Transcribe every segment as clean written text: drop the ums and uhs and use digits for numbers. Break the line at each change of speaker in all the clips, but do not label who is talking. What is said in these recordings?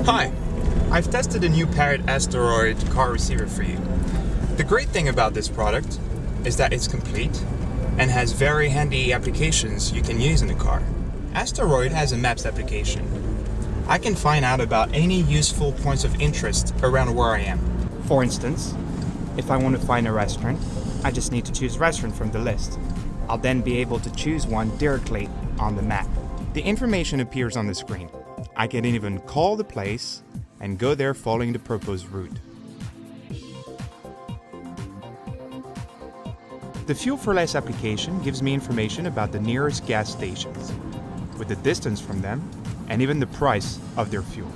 Hi, I've tested a new Parrot ASTEROID car receiver for you. The great thing about this product is that it's complete and has very handy applications you can use in the car. ASTEROID has a maps application. I can find out about any useful points of interest around where I am. For instance, if I want to find a restaurant, I just need to choose restaurant from the list. I'll then be able to choose one directly on the map. The information appears on the screen. I can even call the place and go there following the proposed route. The Fuel for Less application gives me information about the nearest gas stations, with the distance from them and even the price of their fuel.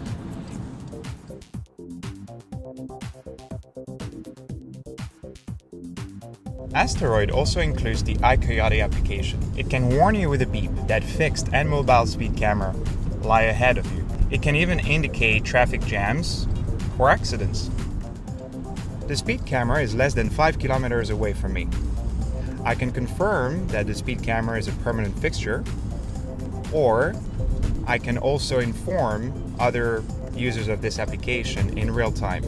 ASTEROID also includes the iCoyote application. It can warn you with a beep that fixed and mobile speed camera lie ahead of you. It can even indicate traffic jams or accidents. The speed camera is less than 5 kilometers away from me. I can confirm that the speed camera is a permanent fixture, or I can also inform other users of this application in real time.